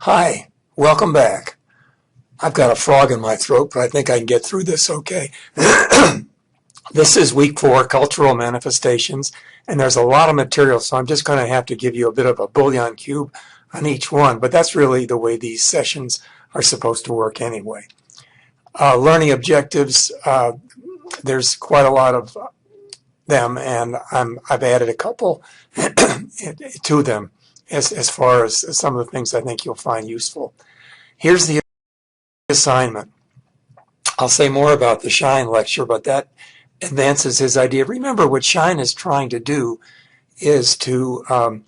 Hi, welcome back. I've got a frog in my throat, but I think I can get through this okay. This is week 4, cultural manifestations, and there's a lot of material, so I'm just going to have to give you a bit of a bouillon cube on each one, but that's really the way these sessions are supposed to work anyway. Learning objectives, there's quite a lot of them, and I've added a couple to them as far as some of the things I think you'll find useful. Here's the assignment. I'll say more about the Shine lecture, but that advances his idea. Remember, what Shine is trying to do is to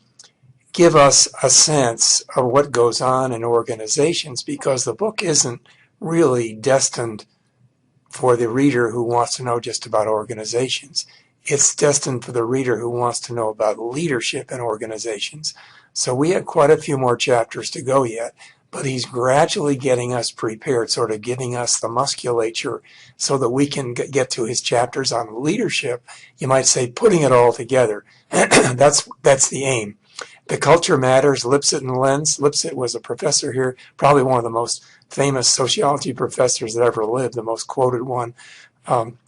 give us a sense of what goes on in organizations, because the book isn't really destined for the reader who wants to know just about organizations. It's destined for the reader who wants to know about leadership in organizations. So we have quite a few more chapters to go yet, but he's gradually getting us prepared, sort of giving us the musculature so that we can get to his chapters on leadership. You might say putting it all together. That's the aim. The culture matters, Lipset and Lenz. Lipset was a professor here, probably one of the most famous sociology professors that ever lived, the most quoted one.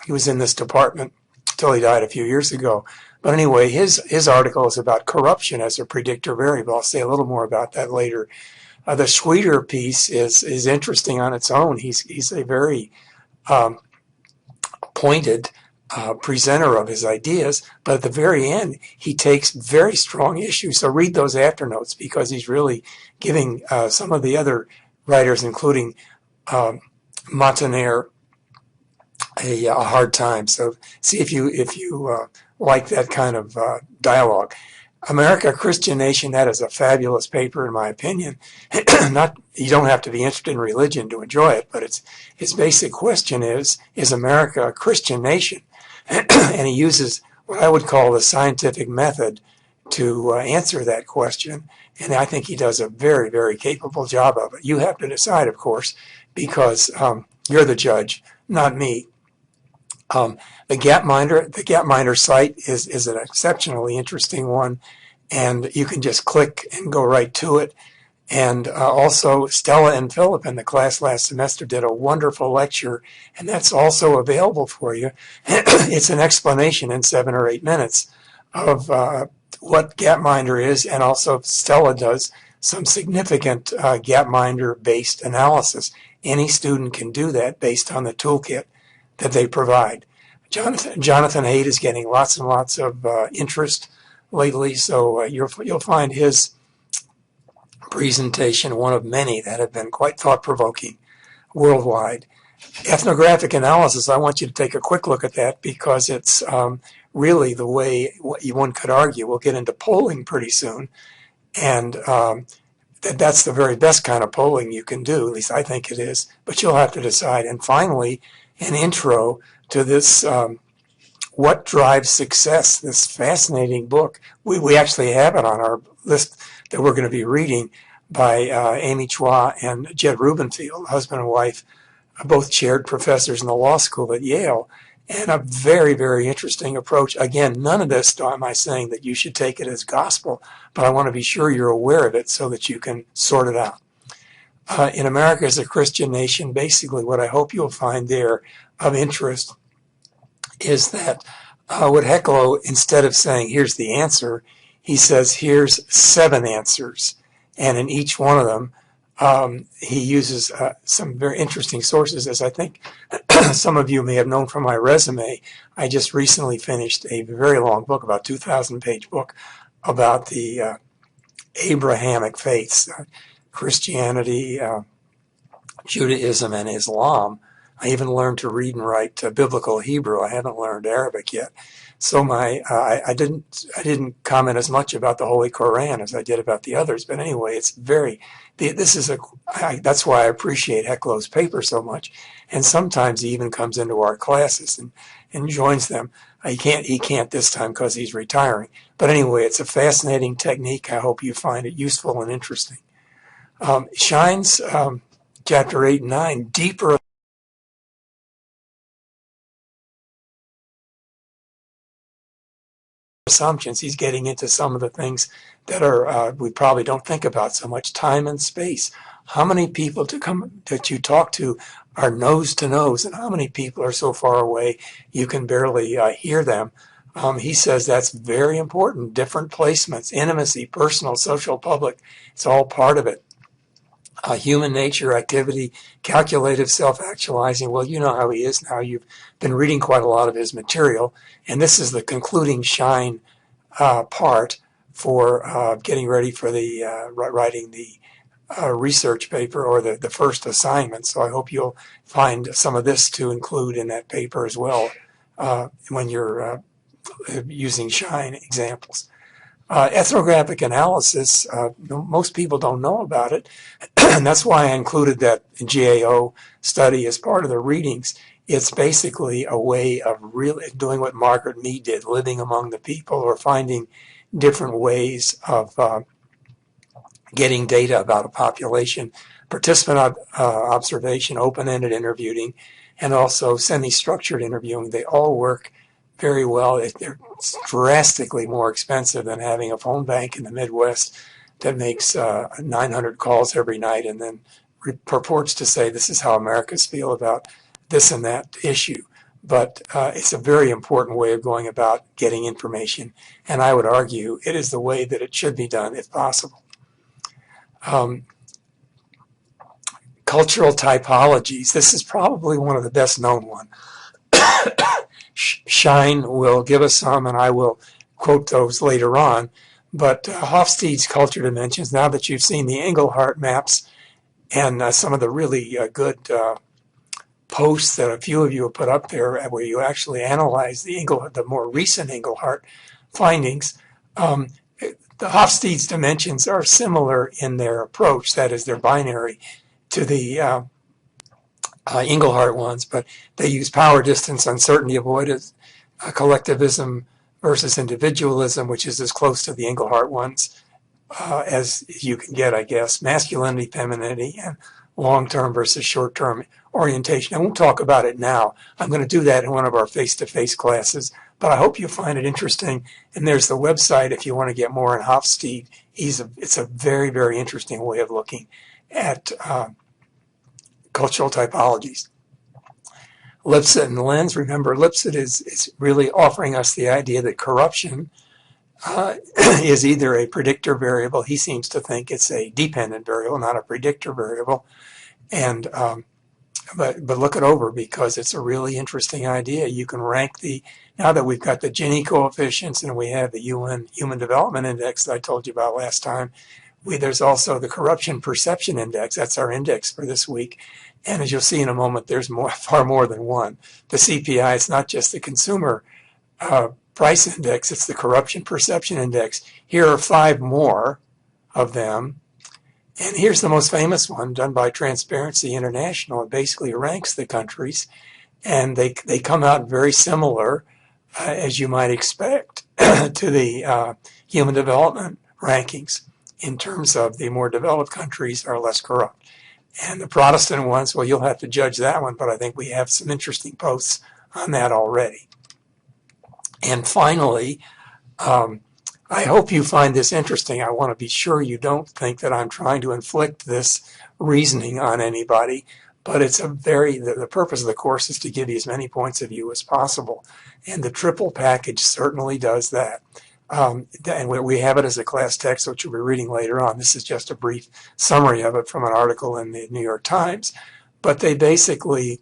He was in this department till he died a few years ago. But anyway, his article is about corruption as a predictor variable. I'll say a little more about that later. The Schweiter piece is interesting on its own. He's a very pointed presenter of his ideas, but at the very end, he takes very strong issues. So read those afternotes, because he's really giving some of the other writers, including Montaner, a hard time. So see if you like that kind of dialogue. America, Christian Nation, that is a fabulous paper in my opinion. You don't have to be interested in religion to enjoy it, but its basic question is America a Christian nation? And he uses what I would call the scientific method to answer that question, and I think he does a very, very capable job of it. You have to decide, of course, because you're the judge, not me. The Gapminder site is an exceptionally interesting one, and you can just click and go right to it. And also, Stella and Philip in the class last semester did a wonderful lecture, and that's also available for you. It's an explanation in 7 or 8 minutes of what Gapminder is, and also Stella does some significant Gapminder-based analysis. Any student can do that based on the toolkit that they provide. Jonathan Haidt is getting lots and lots of interest lately, so you'll find his presentation one of many that have been quite thought-provoking worldwide. Ethnographic analysis, I want you to take a quick look at that, because it's really the way one could argue. We'll get into polling pretty soon, and that's the very best kind of polling you can do, at least I think it is, but you'll have to decide. And finally, an intro to this What Drives Success, this fascinating book. We actually have it on our list that we're going to be reading, by Amy Chua and Jed Rubenfield, husband and wife, both chaired professors in the law school at Yale, and a very, very interesting approach. Again, none of this am I saying that you should take it as gospel, but I want to be sure you're aware of it so that you can sort it out. In America as a Christian nation, basically what I hope you'll find there of interest is that what Hecklo, instead of saying here's the answer, he says here's 7 answers, and in each one of them he uses some very interesting sources. As I think some of you may have known from my resume, I just recently finished a very long book, about 2,000-page book, about the Abrahamic faiths, Christianity, Judaism, and Islam. I even learned to read and write biblical Hebrew. I haven't learned Arabic yet. So I didn't comment as much about the Holy Koran as I did about the others. But anyway, it's that's why I appreciate Hecklo's paper so much. And sometimes he even comes into our classes and joins them. He can't this time because he's retiring. But anyway, it's a fascinating technique. I hope you find it useful and interesting. Shine's chapter 8 and 9, deeper assumptions. He's getting into some of the things that are we probably don't think about so much. Time and space. How many people that you talk to are nose to nose, and how many people are so far away you can barely hear them? He says that's very important. Different placements, intimacy, personal, social, public. It's all part of it. Human nature, activity, calculative self-actualizing. Well, you know how he is now. You've been reading quite a lot of his material, and this is the concluding shine part for getting ready for the writing the research paper or the first assignment. So I hope you'll find some of this to include in that paper as well when you're using shine examples. Ethnographic analysis, most people don't know about it, and that's why I included that GAO study as part of the readings. It's basically a way of really doing what Margaret Mead did, living among the people or finding different ways of getting data about a population, participant observation, open-ended interviewing, and also semi-structured interviewing. They all work very well. They're drastically more expensive than having a phone bank in the Midwest that makes 900 calls every night and then purports to say this is how Americans feel about this and that issue. But it's a very important way of going about getting information, and I would argue it is the way that it should be done if possible. Cultural typologies. This is probably one of the best known ones. Shine will give us some, and I will quote those later on. But Hofstede's culture dimensions, now that you've seen the Engelhardt maps and some of the really good posts that a few of you have put up there where you actually analyze the more recent Engelhardt findings, the Hofstede's dimensions are similar in their approach, that is, they're binary to the Engelhardt ones, but they use power, distance, uncertainty, avoidance, collectivism versus individualism, which is as close to the Engelhardt ones as you can get, I guess. Masculinity, femininity, and long-term versus short-term orientation. I won't talk about it now. I'm going to do that in one of our face-to-face classes, but I hope you find it interesting. And there's the website if you want to get more on Hofstede. It's a very, very interesting way of looking at cultural typologies. Lipset and Lenz, remember Lipset is really offering us the idea that corruption is either a predictor variable. He seems to think it's a dependent variable, not a predictor variable. And but look it over because it's a really interesting idea. You can rank now that we've got the Gini coefficients and we have the UN Human Development Index that I told you about last time, there's also the Corruption Perception Index. That's our index for this week. And as you'll see in a moment, there's far more than one. The CPI, it's not just the Consumer Price Index, it's the Corruption Perception Index. Here are 5 more of them. And here's the most famous one done by Transparency International. It basically ranks the countries, and they come out very similar, as you might expect, to the Human Development rankings in terms of the more developed countries are less corrupt. And the Protestant ones, well, you'll have to judge that one, but I think we have some interesting posts on that already. And finally, I hope you find this interesting. I want to be sure you don't think that I'm trying to inflict this reasoning on anybody, but it's the purpose of the course is to give you as many points of view as possible. And the triple package certainly does that. And we have it as a class text, which we'll be reading later on. This is just a brief summary of it from an article in the New York Times. But they basically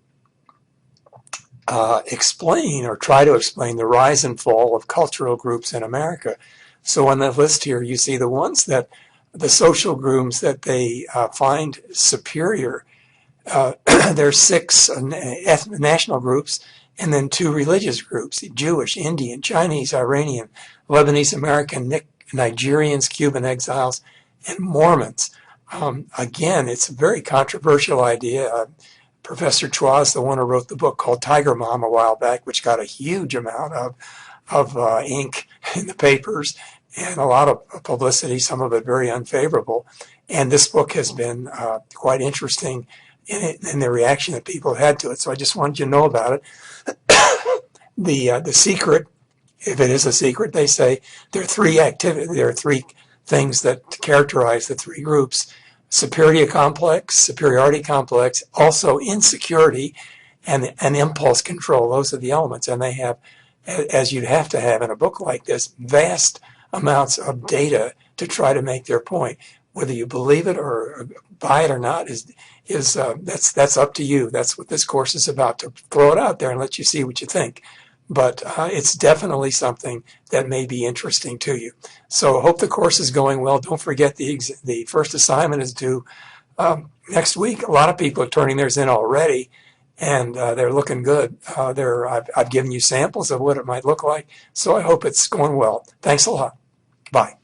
explain or try to explain the rise and fall of cultural groups in America. So on the list here, you see the ones that the social groups that they find superior. There's 6 national groups and then 2 religious groups, Jewish, Indian, Chinese, Iranian, Lebanese American, Nigerians, Cuban exiles, and Mormons. Again, it's a very controversial idea. Professor Chua is the one who wrote the book called Tiger Mom a while back, which got a huge amount of ink in the papers and a lot of publicity, some of it very unfavorable. And this book has been quite interesting in the reaction that people had to it. So I just wanted you to know about it. The secret If it is a secret, they say there are three things that characterize the three groups: superiority complex, also insecurity, and impulse control. Those are the elements, and they have, as you'd have to have in a book like this, vast amounts of data to try to make their point. Whether you believe it or buy it or not is that's up to you. That's what this course is about, to throw it out there and let you see what you think. But it's definitely something that may be interesting to you. So I hope the course is going well. Don't forget the first assignment is due next week. A lot of people are turning theirs in already, and they're looking good. I've given you samples of what it might look like, so I hope it's going well. Thanks a lot. Bye.